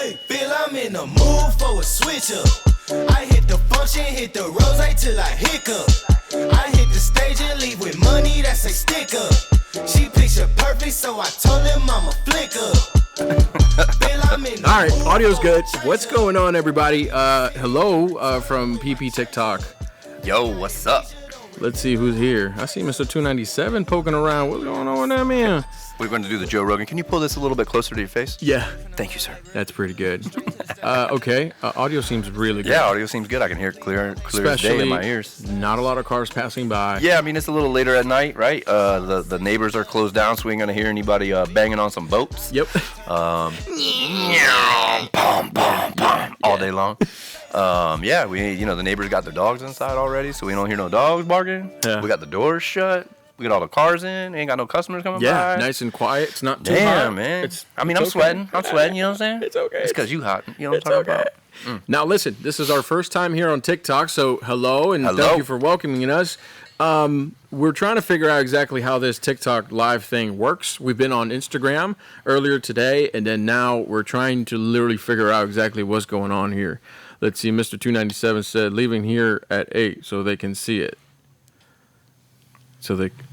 Hey, feel I'm in the mood for a switch up. I hit the function, hit the rose till I hiccup. I hit the stage and leave with money that say stick up. She picture perfect, so I told him I'm a flick up. All right, audio's good. What's going on, everybody? Hello from PP TikTok. Yo, what's up? Let's see who's here. I see Mr. 297 poking around. What's going on with that man? We're going to do the Joe Rogan. Can you pull this a little bit closer to your face? Yeah. Thank you, sir. That's pretty good. Okay. Audio seems really good. Yeah, audio seems good. I can hear it clear as day in my ears. Not a lot of cars passing by. Yeah, I mean, it's a little later at night, right? The neighbors are closed down, so we ain't going to hear anybody banging on some boats. Yep. All day long. Yeah, the neighbors got their dogs inside already, so we don't hear no dogs barking. Yeah. We got the doors shut. We got all the cars in. Ain't got no customers coming by. Yeah, nice and quiet. It's not too hot. Damn, man. I'm sweating. I'm sweating, you know what I'm saying? It's okay. It's because you hot. You know what I'm talking about? Now, listen, this is our first time here on TikTok, so hello, and thank you for welcoming us. We're trying to figure out exactly how this TikTok live thing works. We've been on Instagram earlier today, and then now we're trying to literally figure out exactly what's going on here. Let's see, Mr. 297 said, leaving here at 8 so they can see it.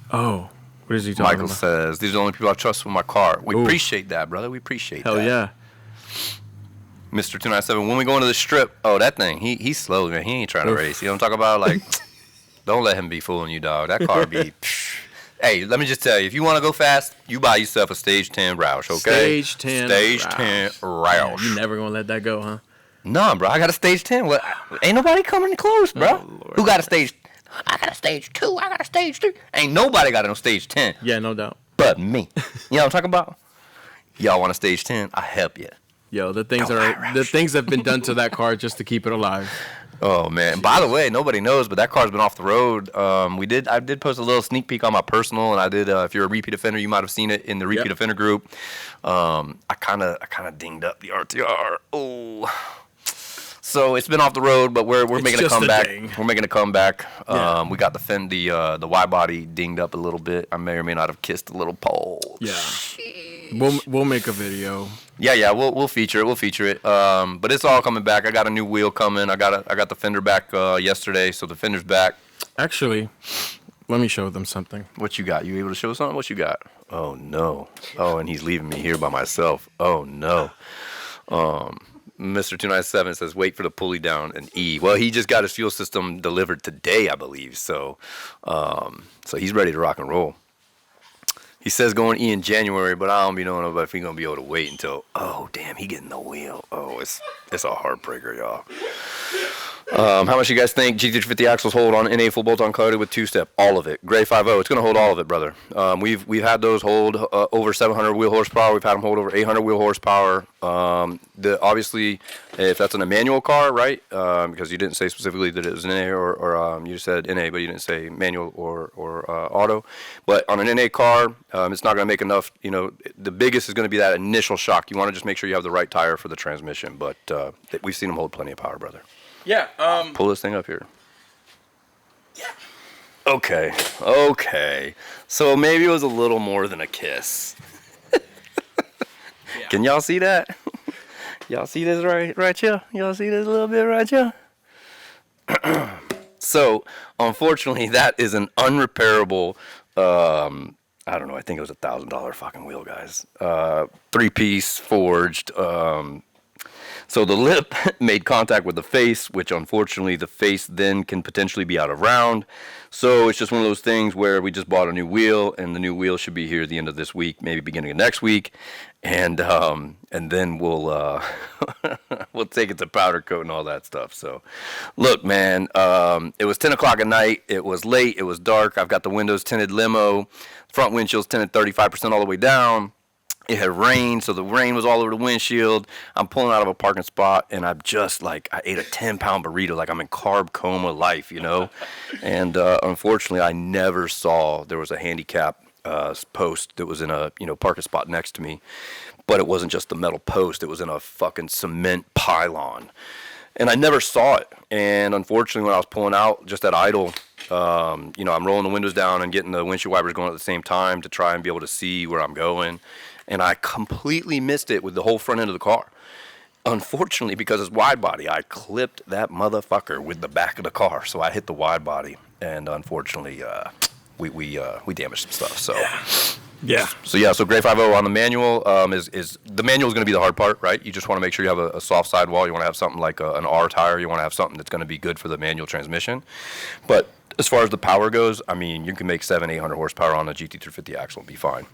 What is he talking about? Michael says, these are the only people I trust with my car. We appreciate that, brother. We appreciate that. Hell yeah. Mr. 297, when we go into the strip, that thing, he's slow, man. He ain't trying to race. You know what I'm talking about? Like, don't let him be fooling you, dog. That car be... Hey, let me just tell you, if you want to go fast, you buy yourself a Stage 10 Roush, okay? Stage 10 Roush. You never going to let that go, huh? No, bro. I got a Stage 10. What? Ain't nobody coming close, bro. Who got a Stage... I got a Stage 2. I got a Stage 3. Ain't nobody got no Stage 10. Yeah, no doubt. But me. You know what I'm talking about? Y'all want a Stage 10? I help you. Yo, the things have been done to that car just to keep it alive. Oh man! Jeez. By the way, nobody knows, but that car's been off the road. I did post a little sneak peek on my personal, and I did. If you're a repeat offender, you might have seen it in the repeat offender group. I kind of dinged up the RTR. Oh. So it's been off the road, but we're making a comeback. We're making a comeback. We got the Y body dinged up a little bit. I may or may not have kissed a little pole. Yeah. We'll make a video. Yeah, we'll feature it. But it's all coming back. I got a new wheel coming. I got the fender back yesterday, so the fender's back. Actually, let me show them something. What you got? You able to show something? What you got? Oh no. Oh, and he's leaving me here by myself. Oh no. Mr. 297 says, wait for the pulley down and E. Well, he just got his fuel system delivered today, I believe. So he's ready to rock and roll. He says going E in January, but I don't be knowing if he's going to be able to wait until, he getting the wheel. Oh, it's a heartbreaker, y'all. How much you guys think GT350 axles hold on NA full bolt-on coated with two-step? All of it. Gray 5.0. It's going to hold all of it, brother. We've had those hold over 700 wheel horsepower. We've had them hold over 800 wheel horsepower. Obviously, if that's in a manual car, right? Because you didn't say specifically that it was an NA or you just said NA, but you didn't say manual or auto. But on an NA car, it's not going to make enough. You know, the biggest is going to be that initial shock. You want to just make sure you have the right tire for the transmission. But we've seen them hold plenty of power, brother. Yeah. Pull this thing up here. Yeah. Okay. So maybe it was a little more than a kiss. Yeah. Can y'all see that? Y'all see this right here? Y'all see this a little bit right here? So, unfortunately, that is an unrepairable, I don't know, I think it was $1,000 fucking wheel, guys. 3-piece forged, so the lip made contact with the face, which unfortunately the face then can potentially be out of round. So it's just one of those things where we just bought a new wheel, and the new wheel should be here at the end of this week, maybe beginning of next week, and then we'll we'll take it to powder coat and all that stuff. So, look, man, it was 10 o'clock at night. It was late. It was dark. I've got the windows tinted limo, front windshield's tinted 35% all the way down. It had rained, so the rain was all over the windshield. I'm pulling out of a parking spot, and I'm just like, I ate a 10-pound burrito, like I'm in carb coma life, you know? And unfortunately, I never saw there was a handicap post that was in a parking spot next to me. But it wasn't just the metal post. It was in a fucking cement pylon. And I never saw it. And unfortunately, when I was pulling out just at idle, I'm rolling the windows down and getting the windshield wipers going at the same time to try and be able to see where I'm going. And I completely missed it with the whole front end of the car. unfortunately, because it's wide body, I clipped that motherfucker with the back of the car. So I hit the wide body, and unfortunately, we damaged some stuff. So Yeah. So Gray 5.0 on the manual is the manual is going to be the hard part, right? You just want to make sure you have a soft sidewall. You want to have something like an R tire. You want to have something that's going to be good for the manual transmission. But as far as the power goes, I mean, you can make 700-800 horsepower on a GT350 axle and be fine.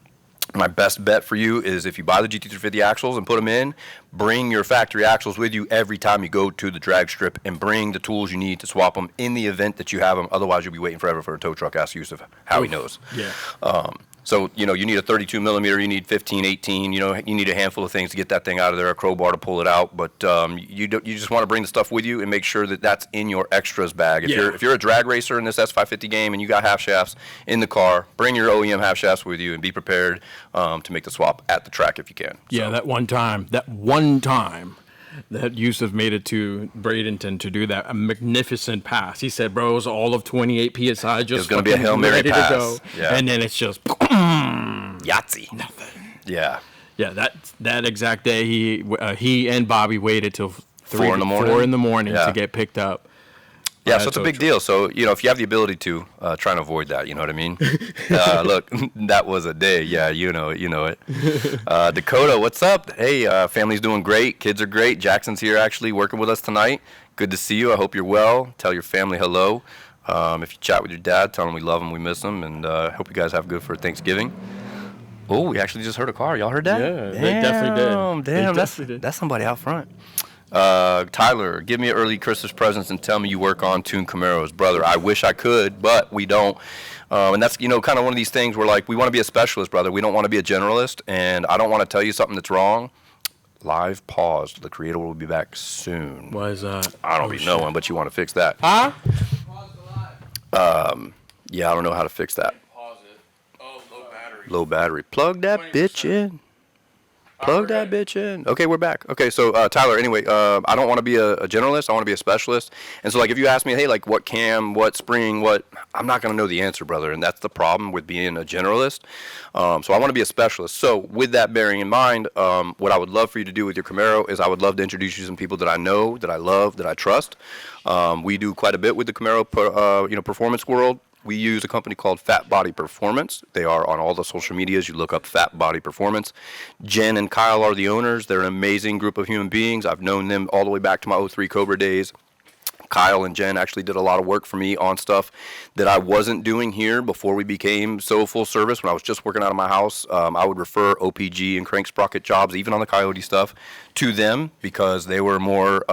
My best bet for you is if you buy the GT350 axles and put them in, bring your factory axles with you every time you go to the drag strip and bring the tools you need to swap them in the event that you have them. Otherwise, you'll be waiting forever for a tow truck. Ask Yusuf how he knows. Yeah. So, you need a 32 millimeter, you need 15, 18, you need a handful of things to get that thing out of there, a crowbar to pull it out. But you just want to bring the stuff with you and make sure that that's in your extras bag. If you're a drag racer in this S550 game and you got half shafts in the car, bring your OEM half shafts with you and be prepared to make the swap at the track if you can. Yeah, that one time that Yusuf made it to Bradenton to do that a magnificent pass. He said, bro, it was all of 28 PSI. Just it's going to be a Hail Mary pass. To go. Yeah. And then it's just Yahtzee. Nothing. Yeah. Yeah, that exact day, he and Bobby waited till 4 in the morning to get picked up. Yeah, so it's a big deal. So, if you have the ability to, try and avoid that, you know what I mean? Look, that was a day. Yeah, you know it. Dakota, what's up? Hey, family's doing great. Kids are great. Jackson's here, actually, working with us tonight. Good to see you. I hope you're well. Tell your family hello. If you chat with your dad, tell him we love him, we miss him, and hope you guys have good for Thanksgiving. Oh, we actually just heard a car. Y'all heard that? Yeah, they definitely did. Damn, that's somebody out front. Tyler, give me an early Christmas presents and tell me you work on tuned Camaros. Brother, I wish I could, but we don't. And that's, kind of one of these things where, like, we want to be a specialist, brother. We don't want to be a generalist, and I don't want to tell you something that's wrong. Live pause. The creator will be back soon. Why is that? I don't be knowing, but you want to fix that. Huh? Yeah, I don't know how to fix that. Pause it. Oh, low battery. Low battery. Plug that 20%. bitch in. Plug that bitch in. Okay, we're back. Okay, so Tyler, anyway, I don't want to be a generalist. I want to be a specialist. And so, like, if you ask me, hey, like, what cam, what spring, what, I'm not going to know the answer, brother. And that's the problem with being a generalist. So I want to be a specialist. So with that bearing in mind, what I would love for you to do with your Camaro is I would love to introduce you to some people that I know, that I love, that I trust. We do quite a bit with the Camaro, performance world. We use a company called Fat Body Performance. They are on all the social medias. You look up Fat Body Performance. Jen and Kyle are the owners. They're an amazing group of human beings. I've known them all the way back to my 03 Cobra days. Kyle and Jen actually did a lot of work for me on stuff that I wasn't doing here before we became so full service. When I was just working out of my house, I would refer OPG and crank sprocket jobs, even on the Coyote stuff, to them because they were more,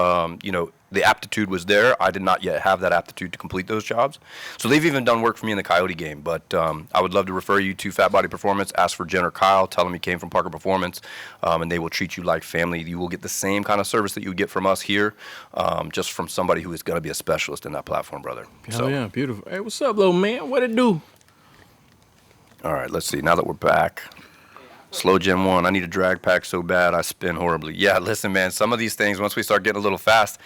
the aptitude was there. I did not yet have that aptitude to complete those jobs. So they've even done work for me in the Coyote game. But I would love to refer you to Fat Body Performance. Ask for Jen or Kyle. Tell them you came from Parker Performance. And they will treat you like family. You will get the same kind of service that you would get from us here, just from somebody who is going to be a specialist in that platform, brother. Hell yeah, beautiful. Hey, what's up, little man? What it do? All right, let's see. Now that we're back. Slow Gen 1, I need a drag pack so bad I spin horribly. Yeah, listen, man, some of these things, once we start getting a little fast,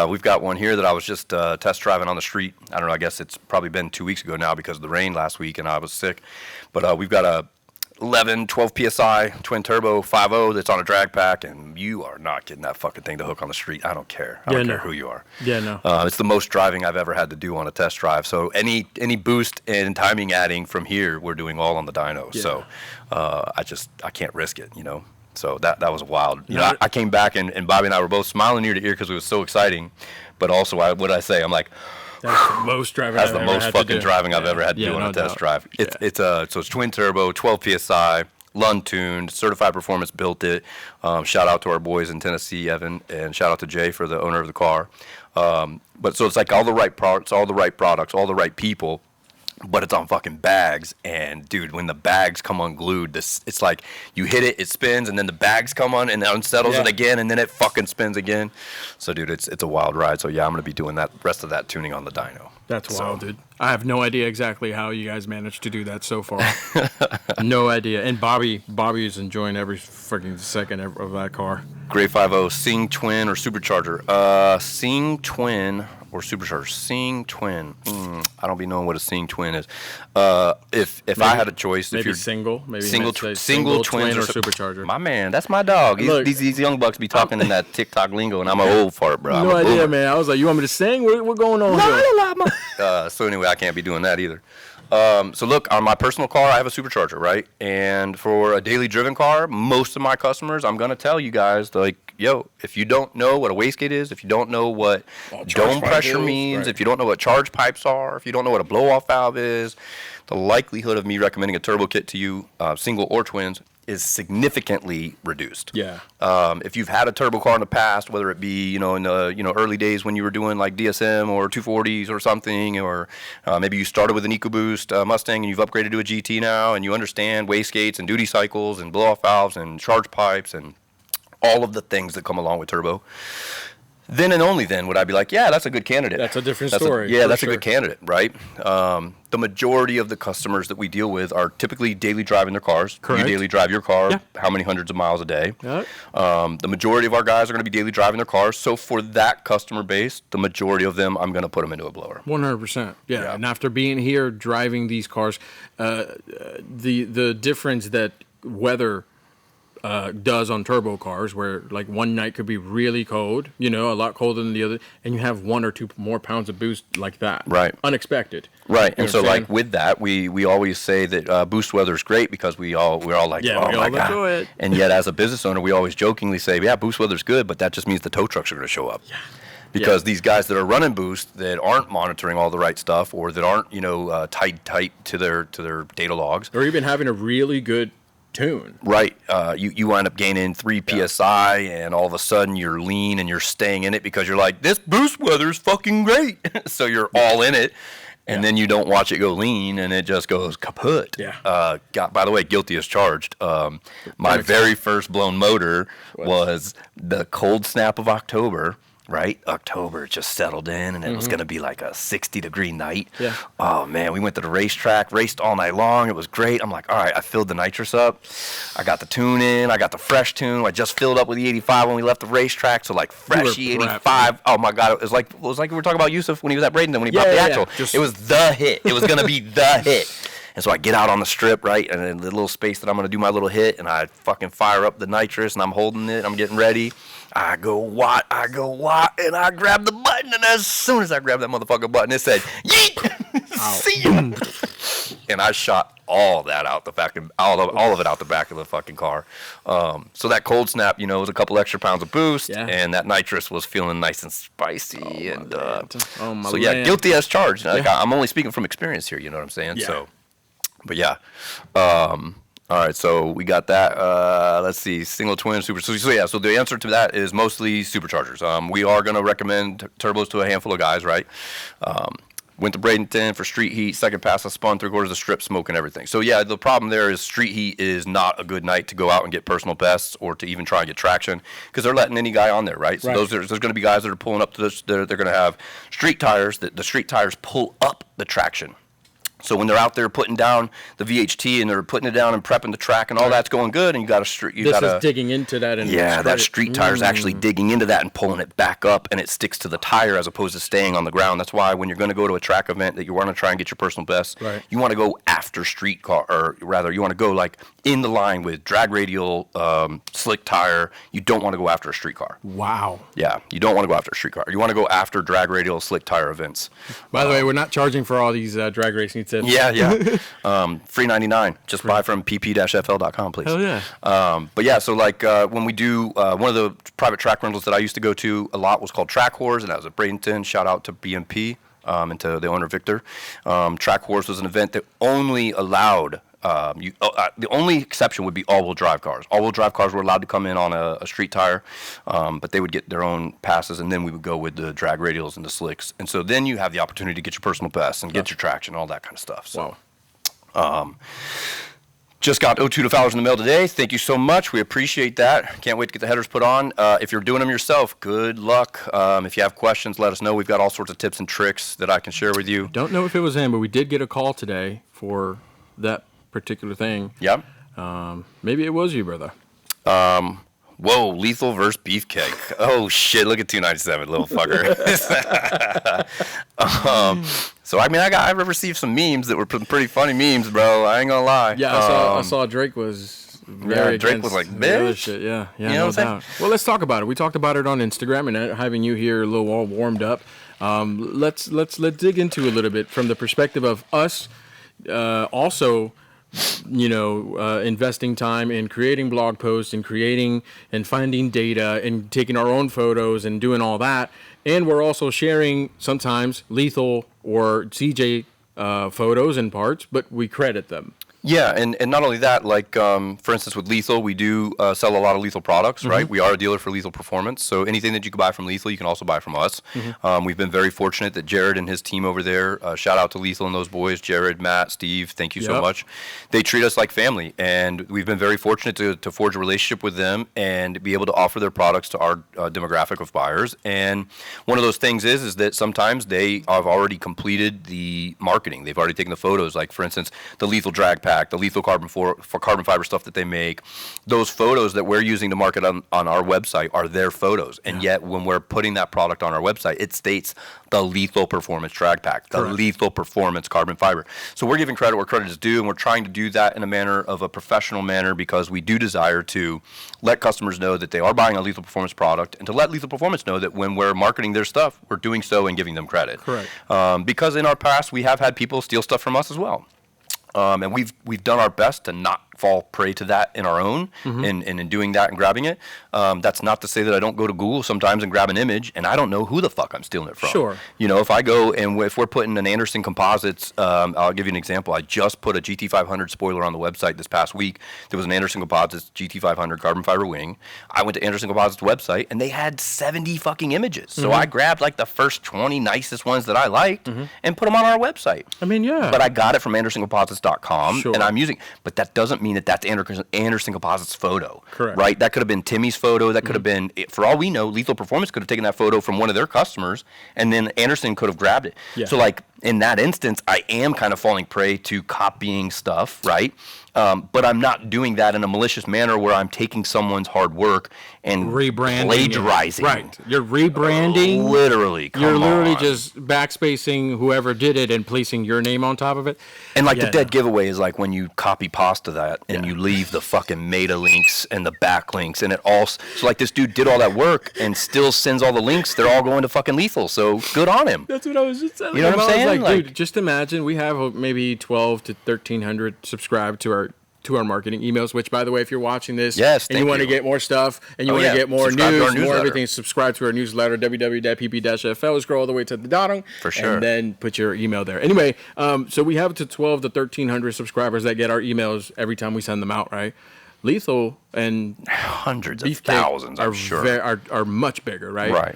we've got one here that I was just test driving on the street. I don't know, I guess it's probably been 2 weeks ago now because of the rain last week and I was sick. But we've got a 11, 12 PSI twin turbo 5.0 that's on a drag pack, and you are not getting that fucking thing to hook on the street. I don't care. I don't care who you are. Yeah, no. It's the most driving I've ever had to do on a test drive. So any boost and timing adding from here, we're doing all on the dyno. Yeah. So I can't risk it, So that was wild. I came back and Bobby and I were both smiling ear to ear because it was so exciting. But also, what did I say? I'm like, that's the most driving. That's the most fucking driving I've ever had to do on a test drive. It's twin turbo, 12 PSI, Lund tuned, certified performance built it. Shout out to our boys in Tennessee, Evan, and shout out to Jay for the owner of the car. But so it's like all the right parts, all the right products, all the right people. But it's on fucking bags, and dude, when the bags come unglued, it's like you hit it, it spins, and then the bags come on and it unsettles it again, and then it fucking spins again. So, dude, it's a wild ride. So yeah, I'm gonna be doing that rest of that tuning on the dyno. That's wild, dude. I have no idea exactly how you guys managed to do that so far. No idea. And Bobby is enjoying every freaking second of that car. Gray 5.0, Sing Twin or Supercharger. Sing Twin. or supercharger? Sing twin. I don't be knowing what a sing twin is. If maybe, I had a choice, maybe if you're single twins or supercharger. My man, that's my dog. Look, these young bucks be talking in that TikTok lingo, and I'm an old fart, bro. No idea, man. I was like, you want me to sing? What going on here? So anyway, I can't be doing that either. So look, on my personal car, I have a supercharger, right? And for a daily driven car, most of my customers, I'm going to tell you guys, like, yo, if you don't know what a wastegate is, if you don't know what dome pressure means, right. If you don't know what charge pipes are, if you don't know what a blow-off valve is, the likelihood of me recommending a turbo kit to you, single or twins, is significantly reduced. Yeah. If you've had a turbo car in the past, whether it be in the early days when you were doing like DSM or 240s or something, or maybe you started with an EcoBoost Mustang and you've upgraded to a GT now, and you understand wastegates and duty cycles and blow-off valves and charge pipes and all of the things that come along with turbo. Then and only then would I be like, yeah, that's a good candidate. That's a different story. That's a good candidate, right? The majority of the customers that we deal with are typically daily driving their cars. Correct. You daily drive your car, yeah. How many hundreds of miles a day? Yeah. The majority of our guys are going to be daily driving their cars. So for that customer base, the majority of them, I'm going to put them into a blower. 100%. Yeah. And after being here, driving these cars, the difference that weather does on turbo cars, where like one night could be really cold, a lot colder than the other, and you have 1 or 2 more pounds of boost like that. Right. Unexpected. Right. And so like with that, we always say that boost weather is great because we're all like, yeah, oh my God. Enjoy it. And yet as a business owner, we always jokingly say, yeah, boost weather's good, but that just means the tow trucks are going to show up. Yeah. Because these guys that are running boost that aren't monitoring all the right stuff, or that aren't, tight to their data logs, or even having a really good tune. Right. You wind up gaining 3 PSI, and all of a sudden you're lean and you're staying in it because you're like, this boost weather is fucking great. So you're all in it, and then you don't watch it go lean, and it just goes kaput. Yeah. By the way, guilty as charged. My very first blown motor was the cold snap of October. Right? October just settled in, and it was going to be like a 60-degree night. Yeah. Oh, man, we went to the racetrack, raced all night long. It was great. I'm like, all right, I filled the nitrous up. I got the tune in. I got the fresh tune. I just filled up with the 85 when we left the racetrack, so like freshy 85. Oh, my God. It was like we were talking about Yusuf when he was at Bradenton, when he bought the axle. It was the hit. It was going to be the hit. And so I get out on the strip, right, and in the little space that I'm going to do my little hit, and I fucking fire up the nitrous, and I'm holding it. I'm getting ready. I go watt, and I grab the button, and as soon as I grab that motherfucking button, it said, yeet! See ya! And I shot all that out all of it out the back of the fucking car. So that cold snap, was a couple extra pounds of boost, and that nitrous was feeling nice and spicy. Guilty as charged. Like, I'm only speaking from experience here, you know what I'm saying? Yeah. So, but yeah. All right, so we got that. Let's see, single, twin, super. So the answer to that is mostly superchargers. We are going to recommend turbos to a handful of guys, right? Went to Bradenton for street heat, second pass, I spun 3/4 of the strip, smoke and everything. So yeah, the problem there is street heat is not a good night to go out and get personal bests or to even try and get traction because they're letting any guy on there, right? So there's going to be guys that are pulling up to this. They're going to have street tires. The street tires pull up the traction. So when they're out there putting down the VHT and they're putting it down and prepping the track and all that's going good, and you got to street. This is digging into that, and that street tire is actually digging into that and pulling it back up, and it sticks to the tire as opposed to staying on the ground. That's why when you're going to go to a track event that you want to try and get your personal best, you want to go after street car, or rather, you want to go like in the line with drag radial, slick tire. You don't want to go after a street car. Wow. Yeah, you don't want to go after a street car. You want to go after drag radial, slick tire events. By the way, we're not charging for all these drag racing tips. Yeah. Free 99. Just buy from pp-fl.com, please. Hell yeah. But yeah, so like when we do, one of the private track rentals that I used to go to a lot was called Track Wars, and that was at Bradenton. Shout out to BMP and to the owner, Victor. Track Wars was an event that only allowed the only exception would be all-wheel drive cars. All-wheel drive cars were allowed to come in on a street tire, but they would get their own passes, and then we would go with the drag radials and the slicks. And so then you have the opportunity to get your personal best and get your traction, all that kind of stuff. So, just got 02 to Fowlers in the mail today. Thank you so much. We appreciate that. Can't wait to get the headers put on. If you're doing them yourself, good luck. If you have questions, let us know. We've got all sorts of tips and tricks that I can share with you. Don't know if it was him, but we did get a call today for that particular thing. Yep. Maybe it was you, brother. Whoa, Lethal versus Beefcake. Oh, shit, look at 297, little fucker. So, I mean, I've received some memes that were pretty funny memes, bro. I ain't gonna lie. Yeah, I saw Drake was Drake was like, bitch. Shit. Yeah, you know what I'm saying? Well, let's talk about it. We talked about it on Instagram, and having you here a little all warmed up. Let's dig into a little bit from the perspective of us also, investing time in creating blog posts and creating and finding data and taking our own photos and doing all that. And we're also sharing sometimes Lethal or CJ photos and parts, but we credit them. Yeah, and not only that, like, for instance, with Lethal, we do sell a lot of Lethal products, right? We are a dealer for Lethal Performance, so anything that you can buy from Lethal, you can also buy from us. We've been very fortunate that Jared and his team over there, shout out to Lethal and those boys, Jared, Matt, Steve, thank you so much. They treat us like family, and we've been very fortunate to forge a relationship with them and be able to offer their products to our demographic of buyers. And one of those things is that sometimes they have already completed the marketing. They've already taken the photos, like, for instance, the Lethal Drag Pack, the Lethal carbon fiber stuff that they make. Those photos that we're using to market on our website are their photos. And yet when we're putting that product on our website, it states the Lethal Performance Drag Pack, the Lethal Performance carbon fiber. So we're giving credit where credit is due, and we're trying to do that in a professional manner, because we do desire to let customers know that they are buying a Lethal Performance product, and to let Lethal Performance know that when we're marketing their stuff, we're doing so and giving them credit. Correct. Because in our past, we have had people steal stuff from us as well. And we've done our best to not fall prey to that in our own, and in doing that and grabbing it. That's not to say that I don't go to Google sometimes and grab an image, and I don't know who the fuck I'm stealing it from. Sure. If I go and if we're putting an Anderson Composites, I'll give you an example. I just put a GT500 spoiler on the website this past week. There was an Anderson Composites GT500 carbon fiber wing. I went to Anderson Composites website, and they had 70 fucking images. So I grabbed like the first 20 nicest ones that I liked and put them on our website. I mean, yeah. But I got it from AndersonComposites.com, Sure. and I'm using. But that doesn't mean that that's Anderson Composites' photo. Correct. Right? That could have been Timmy's photo. That could have been, for all we know, Lethal Performance could have taken that photo from one of their customers, and then Anderson could have grabbed it. Yeah. So, like, in that instance, I am kind of falling prey to copying stuff, right? But I'm not doing that in a malicious manner where I'm taking someone's hard work and rebranding, plagiarizing. Right. You're rebranding. Literally. You're literally on. just backspacing whoever did it and placing your name on top of it. And like the dead giveaway is like when you copy pasta that and you leave the fucking meta links and the backlinks and it all. So like this dude did all that work and still sends all the links. They're all going to fucking Lethal. So good on him. That's what I was just telling you. Know what I'm saying? Like, dude, just imagine we have maybe 12 to 1,300 subscribed to our marketing emails, which, by the way, if you're watching this and you want to get more stuff and you want to get more news, more everything, subscribe to our newsletter, www.pp-fl. Scroll all the way to the bottom. For sure. And then put your email there. Anyway, so we have to 12 to 1,300 subscribers that get our emails every time we send them out, right? Lethal and hundreds of thousands, I'm sure. Are much bigger, right? Right.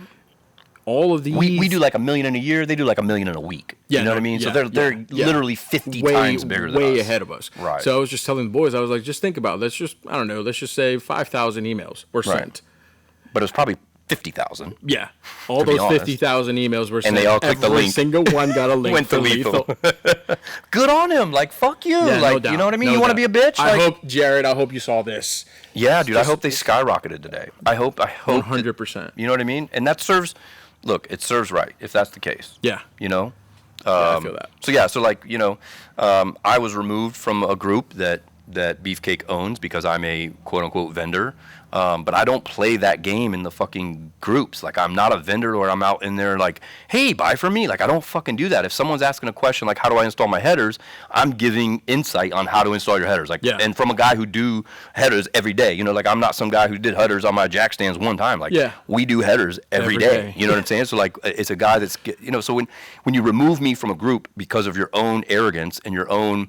All of these. We do like 1 million in a year. They do like 1 million in a week. Yeah, you know what I mean? So they're literally 50 times bigger than us. Way ahead of us. Right. So I was just telling the boys, I was like, just think about it. Let's just say 5,000 emails were sent. But it was probably 50,000. Yeah. All those 50,000 emails were sent. And they all clicked the link. Every single one got a link. Went to Lethal. Good on him. Like, fuck you. Yeah, like, no doubt. You know what I mean? No you want to doubt. be a bitch? I like, hope, Jared, I hope you saw this. Yeah, dude. I hope they skyrocketed today. I hope. 100%. You know what I mean? And that serves. Look, it serves right if that's the case. Yeah. You know? I feel that. So like, I was removed from a group that Beefcake owns because I'm a quote unquote vendor. But I don't play that game in the fucking groups. Like, I'm not a vendor or I'm out in there like, hey, buy from me. Like, I don't fucking do that. If someone's asking a question like, how do I install my headers? I'm giving insight on how to install your headers. Like, and from a guy who do headers every day. Like, I'm not some guy who did headers on my jack stands one time. Like, we do headers every day. You know what I'm saying? So, like, it's a guy that's, so when you remove me from a group because of your own arrogance and your own,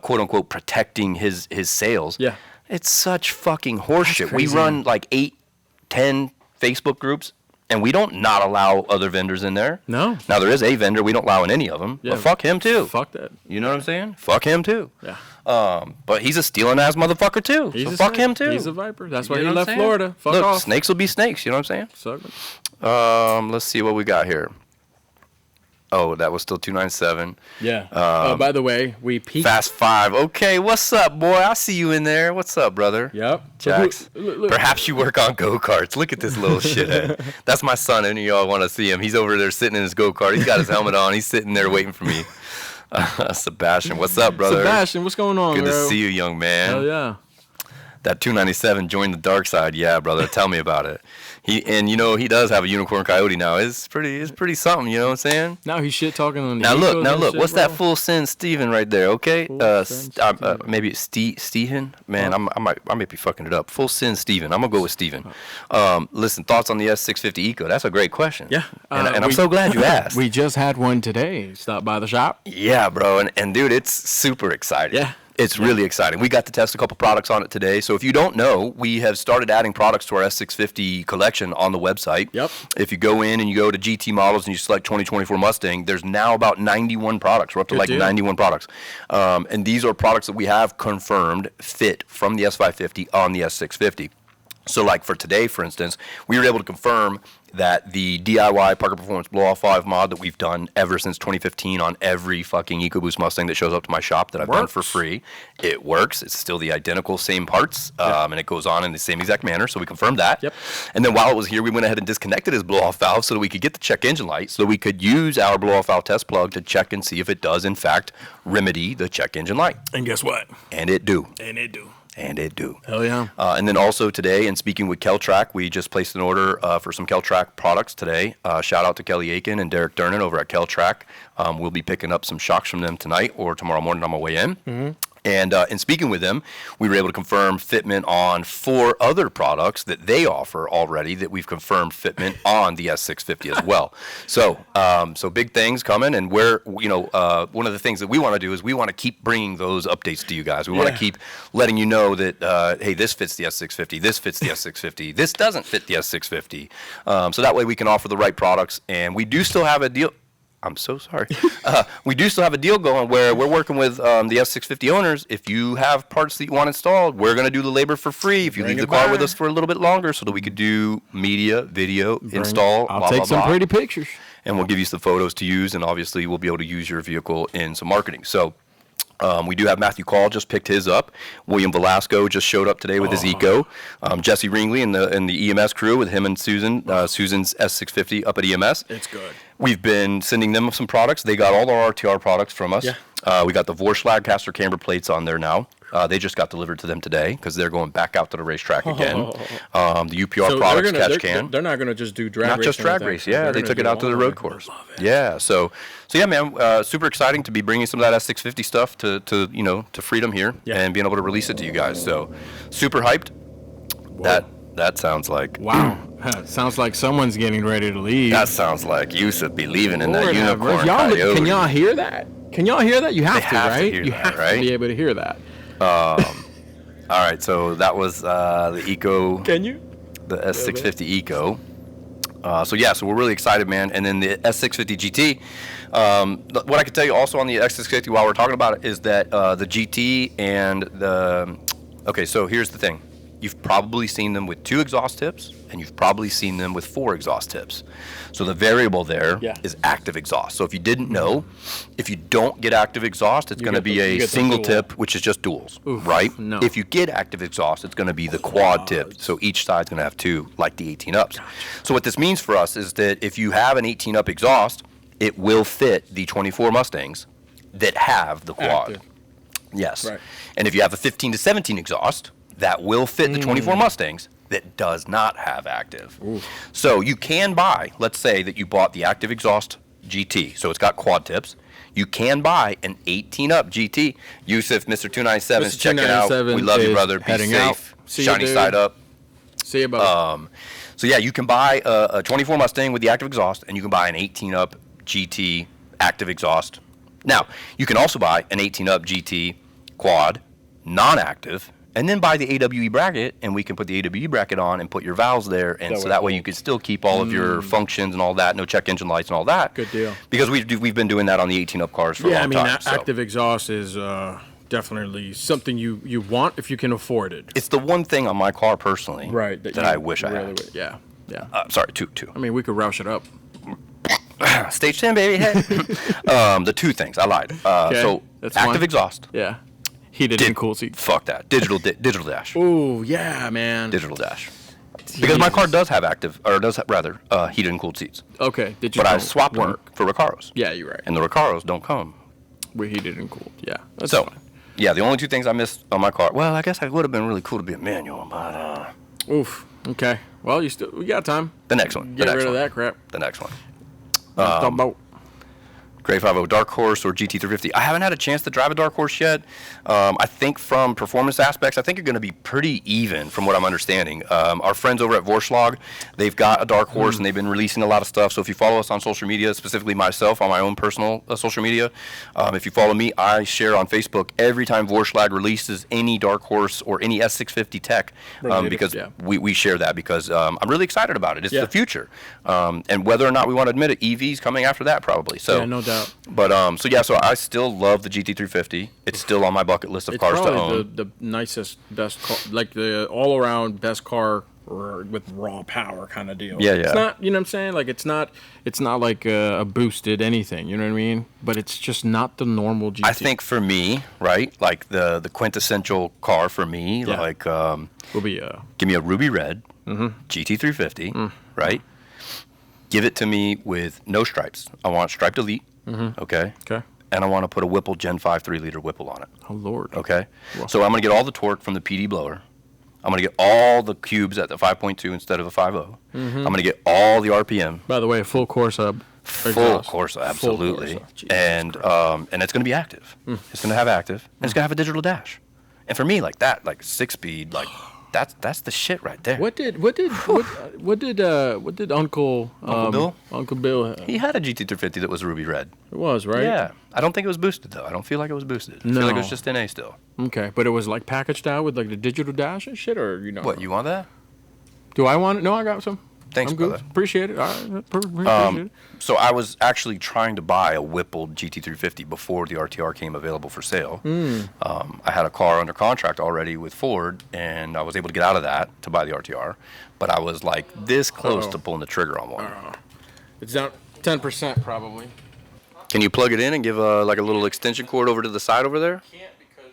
quote unquote, protecting his sales. Yeah. It's such fucking horseshit. We run like 8-10 Facebook groups, and we don't not allow other vendors in there. No. Now, there is a vendor we don't allow in any of them, but fuck him too. Fuck that. You know what I'm saying? Fuck him too. Yeah. But he's a stealing ass motherfucker too. So fuck him too. He's a viper. That's why he left Florida. Fuck Look, off. Snakes will be snakes. You know what I'm saying? So, Let's see what we got here. Oh, that was still 297. Yeah. By the way, we peaked. Fast 5. Okay, what's up, boy? I see you in there. What's up, brother? Yep. Jax. Look. Perhaps you work on go-karts. Look at this little shithead. That's my son. Any of y'all want to see him? He's over there sitting in his go-kart. He's got his helmet on. He's sitting there waiting for me. Sebastian, what's up, brother? Sebastian, what's going on, Good bro? to see you, young man. Hell yeah. That 297 joined the dark side. Yeah, brother. Tell me about it. He does have a unicorn coyote now. It's pretty something, you know what I'm saying? Now he's shit talking on the Now look, shit, what's bro? that full send Steven right there, okay? Maybe it's Steven? Man, I might be fucking it up. Full send Steven. I'm gonna go with Steven. Listen, thoughts on the S650 Eco? That's a great question. Yeah. And I'm so glad you asked. We just had one today. Stopped by the shop. Yeah, bro, and dude, it's super exciting. Yeah. It's really exciting. We got to test a couple products on it today. So if you don't know, we have started adding products to our S650 collection on the website. Yep. If you go in and you go to GT models and you select 2024 Mustang, there's now about 91 products. We're up to Good deal. 91 products. And these are products that we have confirmed fit from the S550 on the S650. So like for today, for instance, we were able to confirm that the DIY Parker Performance Blow-Off 5 mod that we've done ever since 2015 on every fucking EcoBoost Mustang that shows up to my shop that I've done for free, it works. It's still the identical same parts, and it goes on in the same exact manner, so we confirmed that. Yep. And then while it was here, we went ahead and disconnected his blow-off valve so that we could get the check engine light, so that we could use our blow-off valve test plug to check and see if it does, in fact, remedy the check engine light. And guess what? And it do. And it do. Hell yeah. And then also today, and speaking with Keltrack, we just placed an order for some Keltrack products today. Shout out to Kelly Aiken and Derek Durnan over at Keltrack. We'll be picking up some shocks from them tonight or tomorrow morning on my way in. Mm-hmm. And in speaking with them, we were able to confirm fitment on 4 other products that they offer already that we've confirmed fitment on the S650 as well. So big things coming, and one of the things that we want to do is we want to keep bringing those updates to you guys. We want to keep letting you know that, hey, this fits the S650, this fits the S650, this doesn't fit the S650. So that way we can offer the right products, and we do still have a deal. I'm so sorry. We do still have a deal going where we're working with the S650 owners. If you have parts that you want installed, we're going to do the labor for free if you leave the car with us for a little bit longer so that we could do media, video, install, I'll take some pretty pictures. And we'll give you some photos to use, and obviously we'll be able to use your vehicle in some marketing. So we do have Matthew Call just picked his up. William Velasco just showed up today with his Eco. Jesse Ringley and the EMS crew with him and Susan. Susan's S650 up at EMS. It's good. We've been sending them some products. They got all our RTR products from us. Yeah. We got the Vorschlag caster camber plates on there now. They just got delivered to them today because they're going back out to the racetrack again. The UPR products, catch can. They're not going to just do drag race. Not just drag race, yeah. They took it out to the road course. Yeah, so yeah, man, super exciting to be bringing some of that S650 stuff to freedom here and being able to release it to you guys. So super hyped. Whoa. That sounds like... Wow. Sounds like someone's getting ready to leave. That sounds like Yusuf be leaving in that unicorn coyote. Can y'all hear that? You have to, right? You have to be able to hear that. All right, so that was the Eco. Can you? The S650 Eco. So we're really excited, man. And then the S650 GT. What I can tell you also on the S650 while we're talking about it is that the GT and the... Okay, so here's the thing. You've probably seen them with 2 exhaust tips, and you've probably seen them with 4 exhaust tips. So the variable there is active exhaust. So if you didn't know, if you don't get active exhaust, it's going to be a single tip, which is just duals, right? No. If you get active exhaust, it's going to be the quad tip. So each side's going to have 2, like the 18 ups. Gotcha. So what this means for us is that if you have an 18 up exhaust, it will fit the 24 Mustangs that have the quad. Active. Yes. Right. And if you have a 15 to 17 exhaust, that will fit the 24 Mustangs that does not have active. Ooh. So you can buy, let's say that you bought the active exhaust GT, so it's got quad tips. You can buy an 18 up GT. Yusuf, Mr. 297 is checking out. We love you, brother. Be safe. Shiny side up. See you, bud. So yeah, you can buy a 24 Mustang with the active exhaust, and you can buy an 18 up GT active exhaust. Now, you can also buy an 18 up GT quad, non-active, and then buy the AWE bracket, and we can put the AWE bracket on and put your valves there, and so that way you can still keep all of your functions and all that, no check engine lights and all that. Good deal. Because we've been doing that on the 18 up cars for a long time. Active exhaust is definitely something you want if you can afford it. It's the one thing on my car personally, right? That I wish I had. Yeah. Sorry, two. I mean, we could roush it up. Stage 10, baby. Hey. The two things. I lied. So that's active one. exhaust. Yeah. Heated and cooled seats. Fuck that. Digital dash. Oh, yeah, man. Digital dash. Because my car does have heated and cooled seats. Okay. But I swapped them for Recaros. Yeah, you're right. And the Recaros don't come. We're heated and cooled. Yeah. That's so, fine. Yeah, the only two things I missed on my car. Well, I guess it would have been really cool to be a manual, but Oof. Okay. Well, we got time. The next one. Get rid of that crap. The next one. Talk about Gray 50 Dark Horse or GT350. I haven't had a chance to drive a Dark Horse yet. I think from performance aspects, I think you're going to be pretty even from what I'm understanding. Our friends over at Vorschlag, they've got a Dark Horse and they've been releasing a lot of stuff. So if you follow us on social media, specifically myself on my own personal social media, if you follow me, I share on Facebook every time Vorschlag releases any Dark Horse or any S650 tech because we share that because I'm really excited about it. It's the future. And whether or not we want to admit it, EV's coming after that probably. So, yeah, no doubt. But so I still love the GT350. It's still on my bucket list of cars to own. It's probably the nicest, best car, like the all-around best car with raw power kind of deal. Yeah. It's not, you know what I'm saying? Like it's not like a boosted anything. You know what I mean? But it's just not the normal GT. I think for me, right, like the quintessential car for me, like will be give me a ruby red GT350, right? Give it to me with no stripes. I want striped elite. Okay. And I want to put a Whipple Gen 5 3-liter Whipple on it. Oh, Lord. Okay. Wow. So I'm going to get all the torque from the PD blower. I'm going to get all the cubes at the 5.2 instead of a 5.0. I'm going to get all the RPM. By the way, full Corsa. Full Corsa, absolutely. Full Corsa. And it's going to be active. It's going to have active. And it's going to have a digital dash. And for me, like that, like 6-speed, like that's the shit right there. What did Uncle Bill? Uncle Bill have? He had a GT350 that was ruby red. It was, right? Yeah. I don't think it was boosted though. I don't feel like it was boosted. I feel like it was just NA still. Okay, but it was like packaged out with like the digital dash and shit, or What, you want that? Do I want it? No, I got some. Thanks, I'm good. brother. Appreciate it. All right. Appreciate it. So I was actually trying to buy a Whipple GT350 before the RTR came available for sale. I had a car under contract already with Ford, and I was able to get out of that to buy the RTR. But I was like this close to pulling the trigger on one. It's down 10% probably. Can you plug it in and give like a little extension cord over to the side over there? Can't because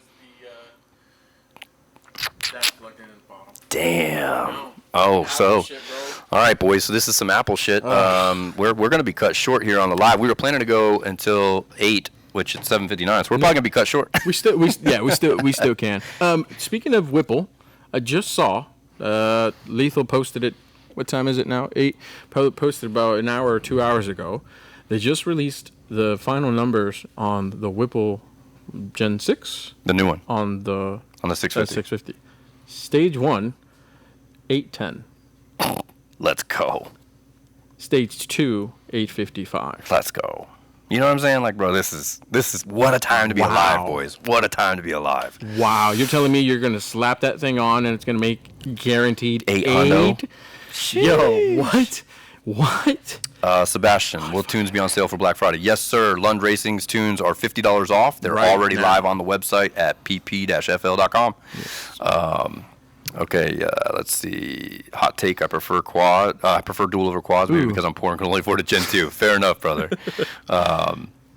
that's plugged in at the bottom. Damn. Oh, so. Shit, all right, boys. So this is some Apple shit. We're going to be cut short here on the live. We were planning to go until 8, which it's 7:59. So we're probably going to be cut short. we still can. Speaking of Whipple, I just saw Lethal posted it. What time is it now? 8. Posted about an hour or 2 hours ago. They just released the final numbers on the Whipple Gen 6. The new one. On the 650. 650. Stage 1, 810. Let's go. Stage 2, 855. Let's go. You know what I'm saying? Like, bro, this is what a time to be alive, boys. What a time to be alive. Wow, you're telling me you're going to slap that thing on and it's going to make guaranteed 8? Yo, what? Sebastian, will tunes be on sale for Black Friday? Yes, sir. Lund Racing's tunes are $50 off. They're already live on the website at pp-fl.com. Yes. Okay, let's see. Hot take, I prefer quad. I prefer dual over quads maybe because I'm poor and can only afford a Gen 2. Fair enough, brother.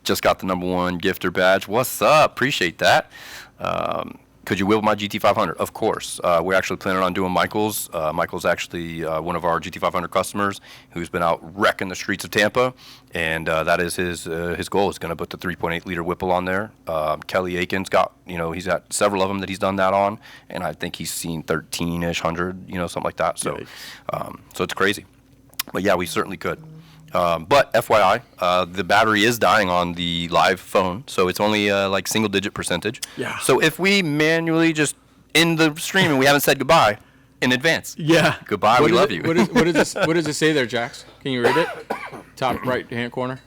Just got the #1 gifter badge. What's up? Appreciate that. Could you wheel my GT500? Of course. We're actually planning on doing Michael's. Michael's actually one of our GT500 customers who's been out wrecking the streets of Tampa, and that is his goal. Is going to put the 3.8-liter Whipple on there. Kelly Aiken's got, he's got several of them that he's done that on, and I think he's seen 13-ish, 100, something like that. So, so it's crazy. But yeah, we certainly could. But FYI, the battery is dying on the live phone, so it's only like single-digit percentage. Yeah. So if we manually just end the stream and we haven't said goodbye in advance. Yeah. Goodbye. We love you. What does it say there, Jax? Can you read it? Top right-hand corner.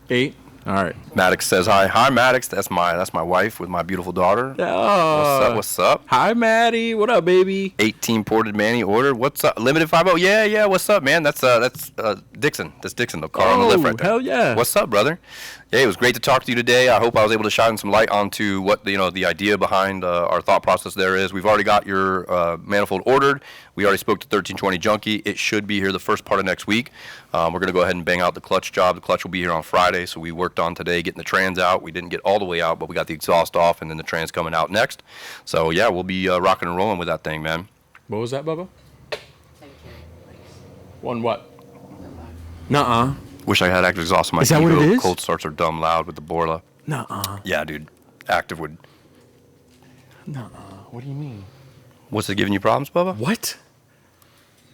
8. All right. Maddox says hi. Hi, Maddox. That's my wife with my beautiful daughter. Oh. What's up? Hi, Maddie. What up, baby? 18 ported Manny ordered. What's up? Limited 50. Yeah. What's up, man? That's Dixon. That's Dixon, the car on the left right there. Hell yeah. What's up, brother? Yeah, it was great to talk to you today. I hope I was able to shine some light onto what the idea behind our thought process there is. We've already got your manifold ordered. We already spoke to 1320 Junkie. It should be here the first part of next week. We're going to go ahead and bang out the clutch job. The clutch will be here on Friday, so we worked on today getting the trans out. We didn't get all the way out, but we got the exhaust off, and then the trans coming out next. So, yeah, we'll be rocking and rolling with that thing, man. What was that, Bubba? One what? Nuh-uh. Wish I had active exhaust on my Is that Evo. what it is? Cold starts are dumb loud with the Borla. Nuh-uh. Yeah, dude. Active would. Nuh-uh. What do you mean? What's it giving you problems, Bubba? What?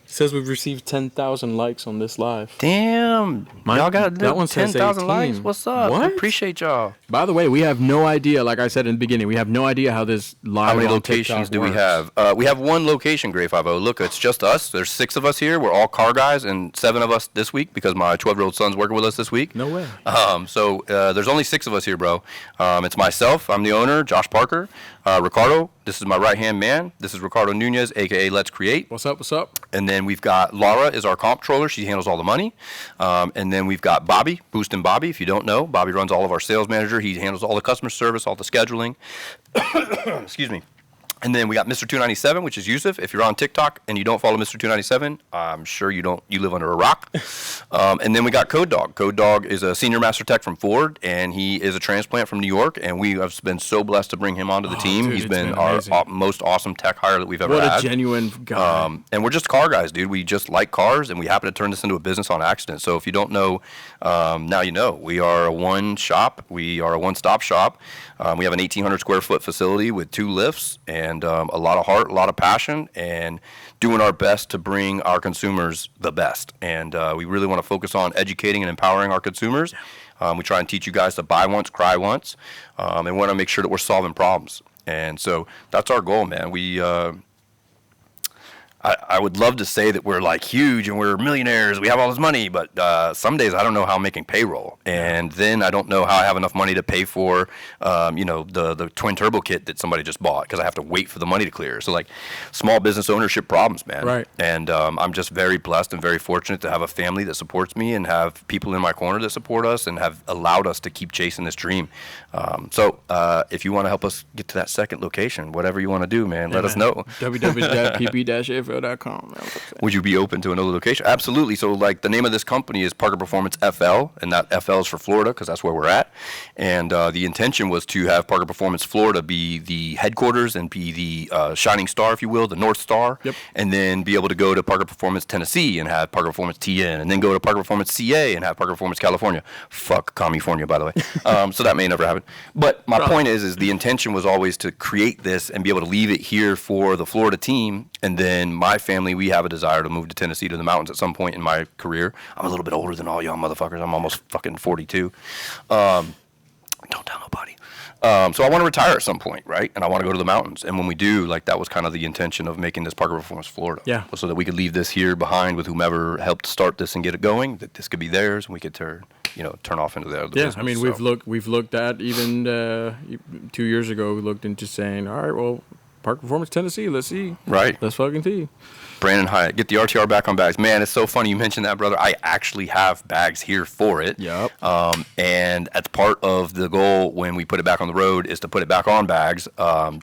It says we've received 10,000 likes on this live. Damn. Y'all got that one says 10,000 likes? 18. What's up? What? I appreciate y'all. By the way, we have no idea, like I said in the beginning, we have no idea how this live How many on locations TikTok do we works. have? We have one location, Gray 50. Look, it's just us. There's 6 of us here. We're all car guys, and 7 of us this week because my 12-year-old son's working with us this week. No way. So there's only 6 of us here, bro. It's myself. I'm the owner, Josh Parker. Ricardo, this is my right-hand man. This is Ricardo Nunez, a.k.a. Let's Create. What's up? What's up? And then we've got Laura is our comptroller. She handles all the money. And then we've got Bobby, Boostin' Bobby. If you don't know, Bobby runs all of our sales manager. He handles all the customer service, all the scheduling. Excuse me. And then we got Mr. 297, which is Yusuf. If you're on TikTok and you don't follow Mr. 297, I'm sure you live under a rock. And then we got Code Dog. Code Dog is a senior master tech from Ford, and he is a transplant from New York. And we have been so blessed to bring him onto the team. Dude, He's it's been been our most awesome tech hire that we've ever had. What a genuine guy. And we're just car guys, dude. We just like cars, and we happen to turn this into a business on accident. So if you don't know, now you know. We are a one shop. We are a one-stop shop. We have an 1,800 square foot facility with 2 lifts and a lot of heart, a lot of passion, and doing our best to bring our consumers the best. And we really want to focus on educating and empowering our consumers. We try and teach you guys to buy once, cry once, and want to make sure that we're solving problems. And so that's our goal, man. I would love to say that we're like huge and we're millionaires, we have all this money, but some days I don't know how I'm making payroll, and then I don't know how I have enough money to pay for the twin turbo kit that somebody just bought because I have to wait for the money to clear. So like small business ownership problems, man. Right. And I'm just very blessed and very fortunate to have a family that supports me and have people in my corner that support us and have allowed us to keep chasing this dream. So if you want to help us get to that second location, whatever you want to do, man, let us know. www.pp-info.com. Would you be open to another location? Absolutely. So, like, the name of this company is Parker Performance FL, and that FL is for Florida because that's where we're at. And the intention was to have Parker Performance Florida be the headquarters and be the shining star, if you will, the North Star. Yep. And then be able to go to Parker Performance Tennessee and have Parker Performance TN, and then go to Parker Performance CA and have Parker Performance California. Fuck California, by the way. So that may never happen. But my point is the intention was always to create this and be able to leave it here for the Florida team. And then my family, we have a desire to move to Tennessee, to the mountains at some point in my career. I'm a little bit older than all y'all motherfuckers. I'm almost fucking 42. Don't tell nobody. So I want to retire at some point, right? And I want to go to the mountains. And when we do, like, that was kind of the intention of making this Parker Performance Florida. Yeah. So that we could leave this here behind with whomever helped start this and get it going, that this could be theirs, and we could turn off into the other business. I mean, we've looked at even 2 years ago, we looked into saying, all right, well, Park Performance Tennessee, let's see. Right. Let's fucking see. Brandon Hyatt, get the RTR back on bags. Man, it's so funny you mentioned that, brother. I actually have bags here for it. Yep. And that's part of the goal when we put it back on the road is to put it back on bags,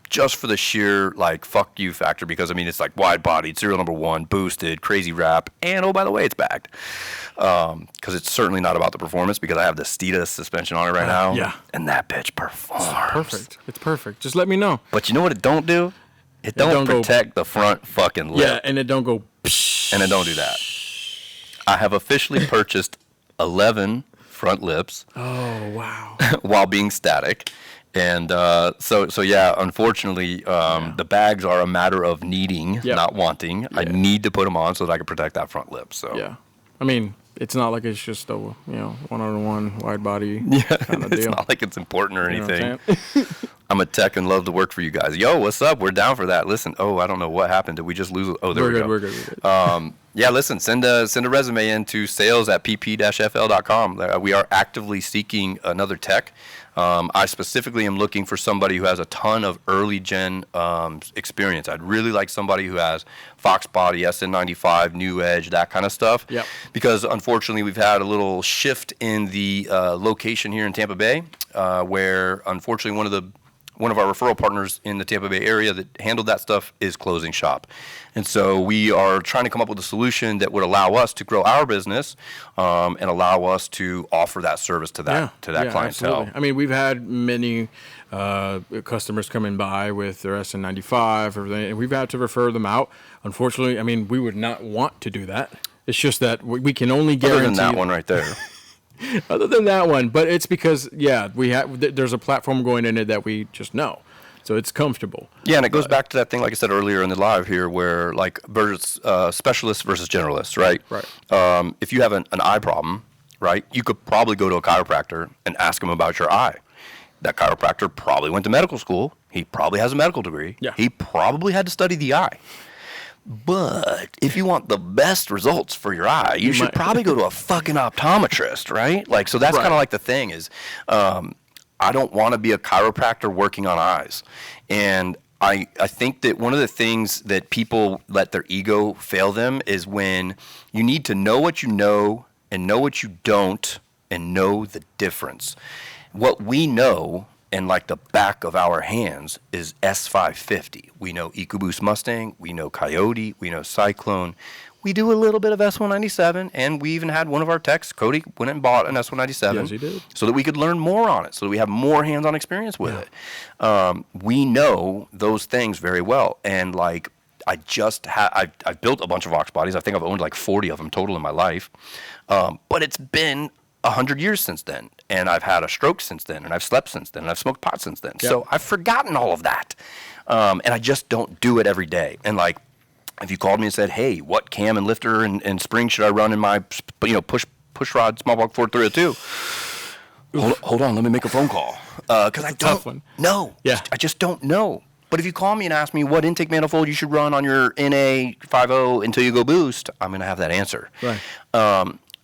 just for the sheer, like, fuck you factor. Because, I mean, it's like wide-bodied, serial number 1, boosted, crazy wrap, and, oh, by the way, it's bagged. Because it's certainly not about the performance because I have the Steeda suspension on it right now. Yeah. And that bitch performs. It's perfect. Just let me know. But you know what it don't do? It don't protect the front fucking lip. Yeah, and it don't go. And it don't do that. I have officially purchased 11 front lips. Oh, wow. While being static. And so yeah, unfortunately, the bags are a matter of needing, not wanting. Yeah. I need to put them on so that I can protect that front lip. So yeah, I mean, it's not like it's just a one-on-one wide body kind of deal. It's not like it's important or anything. You know what I'm I'm a tech and love to work for you guys. Yo, what's up? We're down for that. Listen, I don't know what happened. Did we just lose? Oh, there we go. We're good. Yeah, listen, send a resume in to sales@pp-fl.com. We are actively seeking another tech. I specifically am looking for somebody who has a ton of early gen experience. I'd really like somebody who has Fox Body, SN95, New Edge, that kind of stuff. Yep. Because unfortunately, we've had a little shift in the location here in Tampa Bay, where unfortunately one of our referral partners in the Tampa Bay area that handled that stuff is closing shop. And so we are trying to come up with a solution that would allow us to grow our business and allow us to offer that service to that clientele. Absolutely. I mean, we've had many customers coming by with their SN95, everything, and we've had to refer them out. Unfortunately, I mean, we would not want to do that. It's just that we can only guarantee... Other than that one right there. Other than that one, but it's because there's a platform going in it that we just know, so it's comfortable. Yeah, and it goes back to that thing, like I said earlier in the live here, where like specialists versus generalists, right? Right. If you have an eye problem, right, you could probably go to a chiropractor and ask him about your eye. That chiropractor probably went to medical school. He probably has a medical degree. Yeah. He probably had to study the eye. But if you want the best results for your eye, you should probably go to a fucking optometrist, right? Like, so that's kind of like the thing is, I don't want to be a chiropractor working on eyes. And I think that one of the things that people let their ego fail them is when you need to know what you know and know what you don't and know the difference. What we know and like the back of our hands is S550. We know EcoBoost Mustang, we know Coyote, we know Cyclone. We do a little bit of S197, and we even had one of our techs, Cody, went and bought an S197. Yes, he did. So that we could learn more on it, so that we have more hands-on experience with it. We know those things very well, and like I've built a bunch of Vox bodies. I think I've owned like 40 of them total in my life, but it's been 100 years since then, and I've had a stroke since then, and I've slept since then, and I've smoked pot since then. Yep. So I've forgotten all of that, and I just don't do it every day. And like, if you called me and said, "Hey, what cam and lifter and spring should I run in my push rod small block Ford 302?" Hold on, let me make a phone call because I don't know. Yeah, I just don't know. But if you call me and ask me what intake manifold you should run on your NA50 until you go boost, I'm going to have that answer. Right.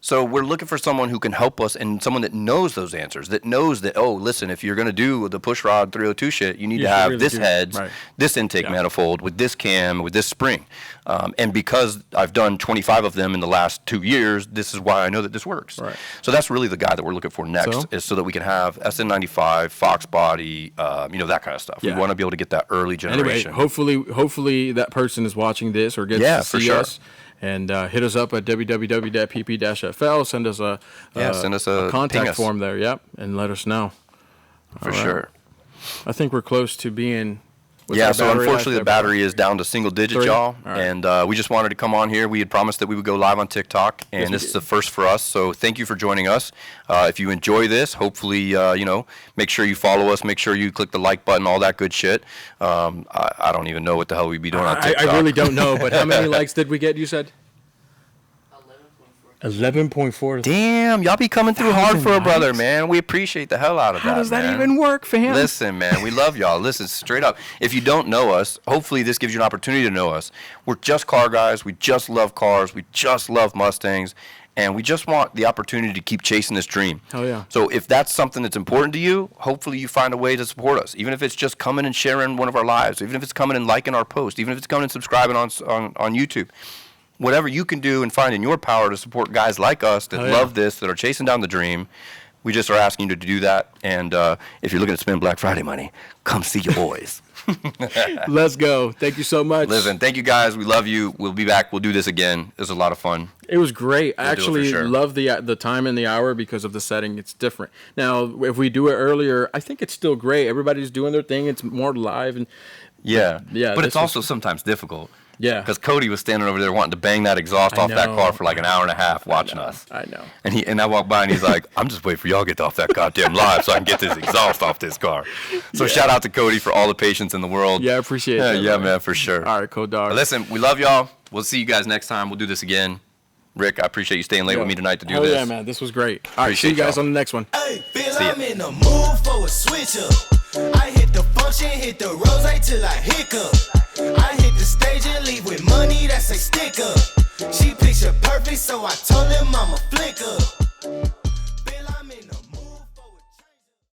So we're looking for someone who can help us and someone that knows those answers, that knows that, oh, listen, if you're going to do the push rod 302 shit, you need to have this heads, this intake manifold with this cam, with this spring. And because I've done 25 of them in the last 2 years, this is why I know that this works. Right. So that's really the guy that we're looking for next, is so that we can have SN95, Fox Body, that kind of stuff. Yeah. We want to be able to get that early generation. Anyway, hopefully that person is watching this or gets to see us. And hit us up at www.pp-fl. Send us a contact form there. Yep, and let us know. For sure. I think we're close to being. So unfortunately the battery is down to single digits, y'all. Right. And we just wanted to come on here. We had promised that we would go live on TikTok, and this is the first for us. So thank you for joining us. If you enjoy this, hopefully, make sure you follow us. Make sure you click the like button, all that good shit. I don't even know what the hell we'd be doing on TikTok. I really don't know, but how many likes did we get, you said? 11.4. Damn, y'all be coming through hard for a brother, man. We appreciate the hell out of that, man. How does that even work for him? Listen, man, we love y'all. Listen, straight up. If you don't know us, hopefully this gives you an opportunity to know us. We're just car guys. We just love cars. We just love Mustangs. And we just want the opportunity to keep chasing this dream. Hell yeah. So if that's something that's important to you, hopefully you find a way to support us. Even if it's just coming and sharing one of our lives. Even if it's coming and liking our post. Even if it's coming and subscribing on YouTube. Whatever you can do and find in your power to support guys like us that love this, that are chasing down the dream, we just are asking you to do that. And if you're looking to spend Black Friday money, come see your boys. Let's go. Thank you so much. Listen, thank you guys. We love you. We'll be back. We'll do this again. It was a lot of fun. It was great. I actually love the time and the hour because of the setting. It's different. Now, if we do it earlier, I think it's still great. Everybody's doing their thing. It's more live. And but it's also sometimes difficult. Yeah. Because Cody was standing over there wanting to bang that exhaust off that car for like an hour and a half watching us. I know. And I walked by and he's like, I'm just waiting for y'all to get off that goddamn live so I can get this exhaust off this car. So shout out to Cody for all the patience in the world. Yeah, I appreciate it. Yeah, man, for sure. All right, cool, dog. But listen, we love y'all. We'll see you guys next time. We'll do this again. Rick, I appreciate you staying late with me tonight to do this. Yeah, man. This was great. All right, see you guys on the next one. Hey, Bill, I'm in the mood for a switch up. I hit the function, hit the rose till I hiccup. I hit the stage and leave with money that say stick up. She picture perfect, so I told him I'ma flick up.